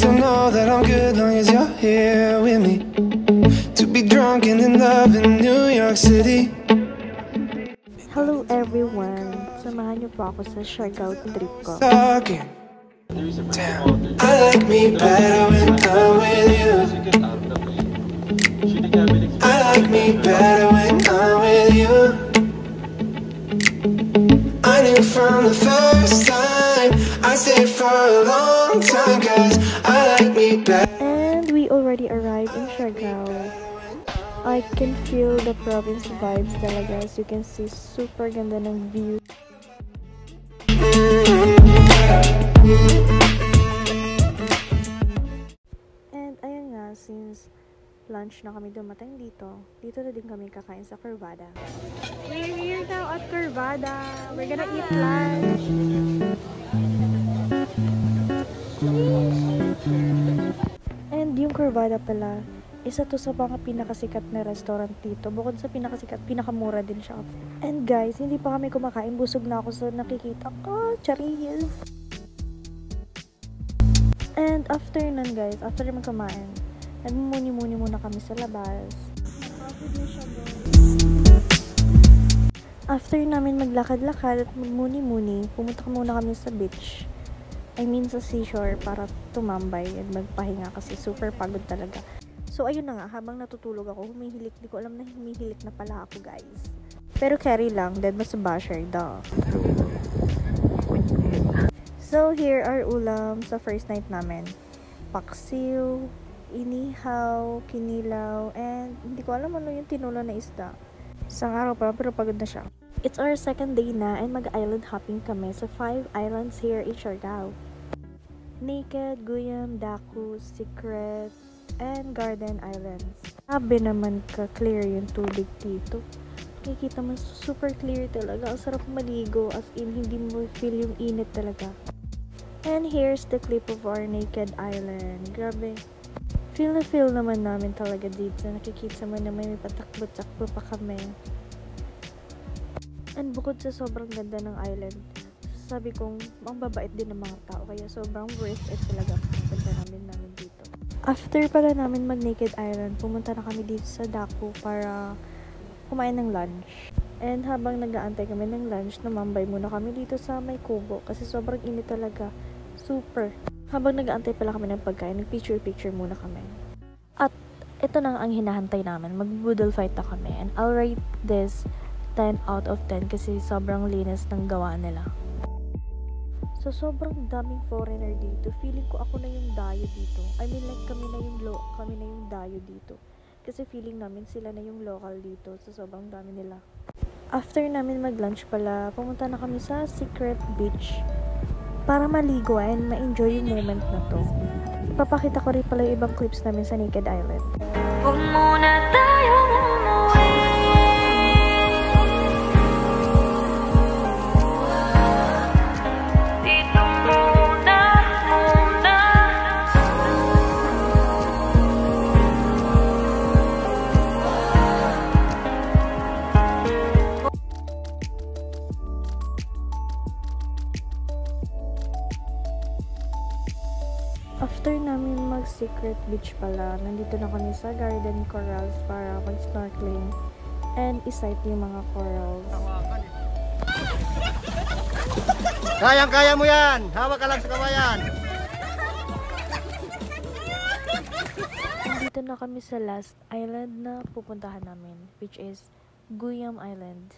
you'll know that I'm good long as you're here with me. To be drunk and in love in New York City. Hello everyone! Samahan niyo po ako sa Siargao trip ko. Damn, I like me better when I'm with you. I like me better when I'm with you. I knew from the first time I stayed for a long time, cause I like me better. And we already arrived in Siargao. I can feel the province vibes talaga. As you can see, super ganda ng view. And ayun nga, since lunch na kami dumating dito na din kami kakain sa Curvada. We're here now at Curvada. We're gonna eat lunch. And yung Curvada pala, isa to sa mga pinakasikat na restaurant dito. Bukod sa pinakasikat, pinakamura din siya. And guys, hindi pa kami kumakain. Busog na ako sa nakikita ko. Charis! And after nun guys, after magkamain, nagmumuni-muni muna kami sa labas. After namin maglakad-lakad at magmuni-muni, pumunta muna kami sa beach. I mean sa seashore para tumambay at magpahinga kasi super pagod talaga. So ayun na nga, habang natutulog ako, humihilik. Di ko alam na humihilik na pala ako guys. Pero carry lang, dead mas basher, duh. So here are ulam sa first night namin. Paksiw, inihaw, kinilaw, and hindi ko alam ano yung tinulo na isda. Isang araw pa pero pagod na siya. It's our second day na and mag-island hopping kami sa 5 islands here in Siargao. Naked, Guyam, Daku, Secret, and Garden Islands. Sabi naman ka-clear yung tubig dito. Nakikita mo super clear talaga. Ang sarap maligo as in hindi mo feel yung init talaga. And here's the clip of our Naked Island. Grabe. Feel na feel naman namin talaga dito. Nakikita mo naman may patakbo-takbo pa kami. And bukod sa sobrang ganda ng island, sabi kong ang babait din ng mga tao. Kaya sobrang worth it talaga punta namin dito. After pala namin mag-Naked Island, pumunta na kami dito sa Daku para kumain ng lunch. And habang nag-aantay kami ng lunch, namambay muna kami dito sa may kubo kasi sobrang init talaga. Super. Habang nag-aantay pala kami ng pagkain, nag-picture muna kami. At ito na ang hinahantay namin. Mag-boodle fight na kami. And I'll rate this 10 out of 10 kasi sobrang linis ng gawa nila. So, sobrang daming foreigner dito. Feeling ko ako na yung dayo dito. I mean, like, kami na yung dayo dito. Kasi feeling namin sila na yung local dito. So, sobrang dami nila. After namin mag-lunch pala, pumunta na kami sa Secret Beach para maligo and ma-enjoy yung moment na to. Ipapakita ko rin pala yung ibang clips namin sa Naked Island. Huwag muna tayong umuwi. After namin mag-Secret Beach pala, nandito na kami sa Garden Corals para mag-snorkeling and isight yung mga corals. Kayang-kaya mo yan! Hawak ka lang sa kawayan! Nandito na kami sa last island na pupuntahan namin, which is Guyam Island.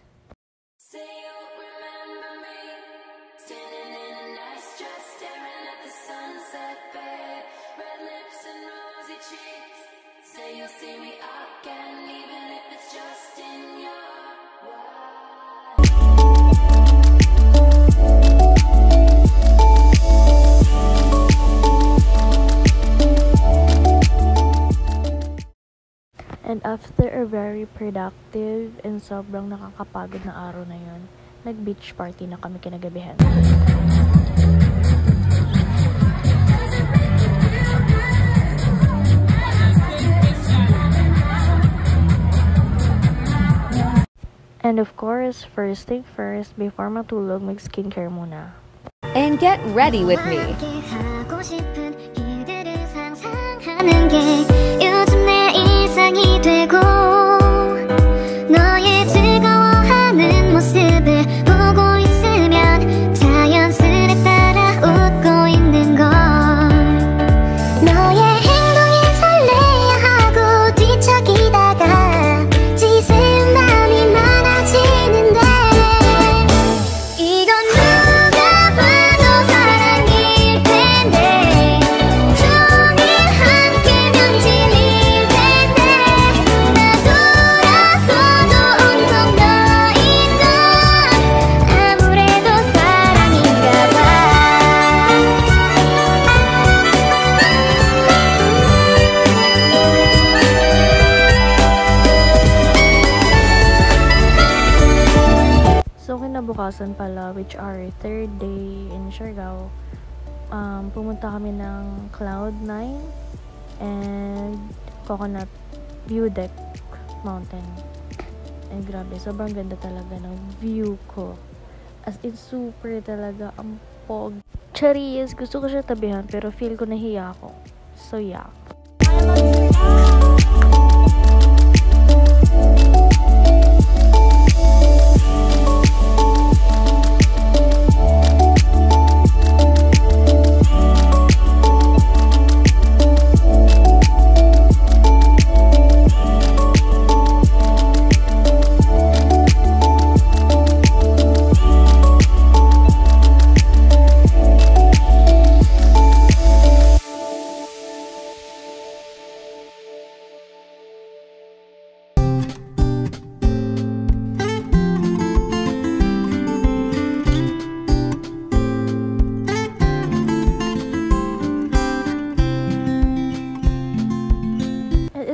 And after a very productive and sobrang nakakapagod na araw na yun, nag-beach party na kami kinagabihan. And of course, first thing first, before matulog, mag-skincare muna. And get ready with me. 게 요즘 내 일상이 되고 너의 즐거워하는 모습을 보고 있으면 자연스레 따라 웃고 있는 걸 너의 행동에 설레야 하고 뒤척이다가 지새운 마음이 많아지는데 이건 누가 봐도 사랑일 텐데 종일 함께면 질릴 텐데 나 돌아서도 온통 너인 건 아무래도 사랑인가 봐. So, kinabukasan pala, which our third day in Siargao, pumunta kami ng Cloud9 and Coconut View Deck Mountain. And grabe, sobrang ganda talaga ng view ko. As in, super talaga ang pog. Charis, gusto ko siya tabihan pero feel ko nahiya ako. So, yeah.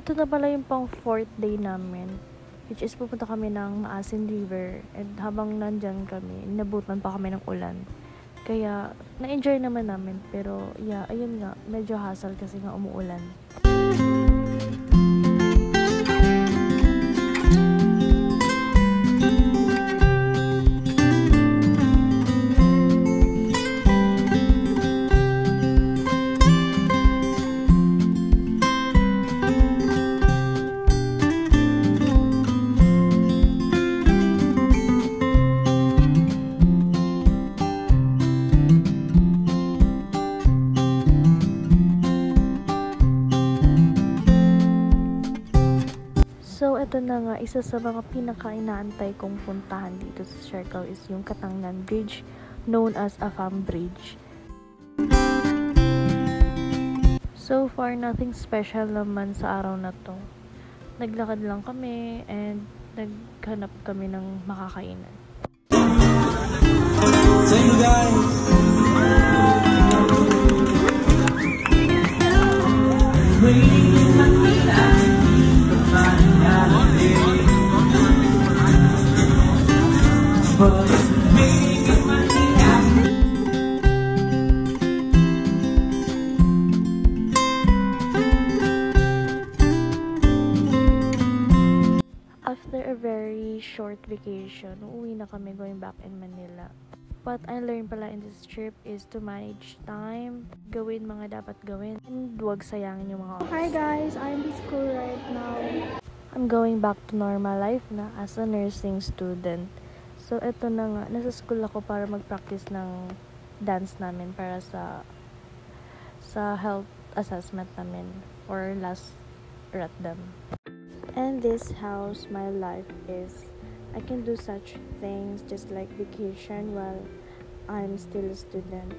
Ito na pala yung pang 4th day namin, which is pupunta kami ng Maasin River, and habang nandyan kami, inabutan pa kami ng ulan. Kaya, na-enjoy naman namin, pero yeah, ayun nga, medyo hassle kasi nga umuulan. So, ito na nga, isa sa mga pinaka-inaantay kong puntahan dito sa Siargao is yung Katangnan Bridge, known as Afam Bridge. So far, nothing special naman sa araw na to. Naglakad lang kami and naghanap kami ng makakainan. So you guys, After a very short vacation, uuwi na kami going back in Manila. What I learned pala in this trip is to manage time, gawin mga dapat gawin, and huwag sayangin yung mga oras. Hi guys, I'm in school right now. I'm going back to normal life na as a nursing student. So, eto na nga, nasa school ako para mag-practice ng dance namin para sa health assessment namin for last RATDAM. And this house, my life is, I can do such things just like vacation while I'm still a student.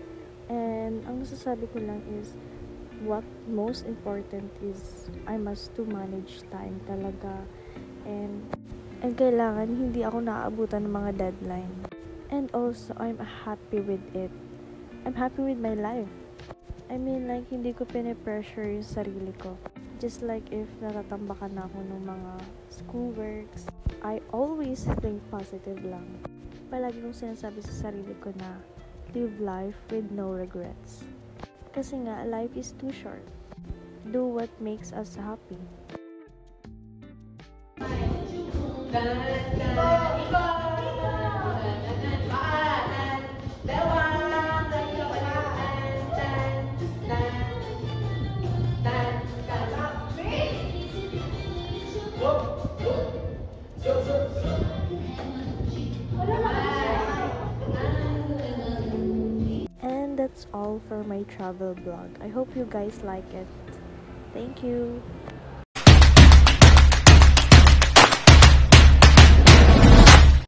And ang nasasabi ko lang is, what most important is, I must to manage time talaga. And kailangan hindi ako naaabutan ng mga deadline. And also, I'm happy with it. I'm happy with my life. I mean, like, hindi ko pinipressure yung sarili ko. Just like if natatambakan na ako ng mga schoolworks, I always think positive lang. Palagi kong sinasabi sa sarili ko na live life with no regrets. Kasi nga, life is too short. Do what makes us happy. And that's all for my travel vlog. I hope you guys like it. Thank you.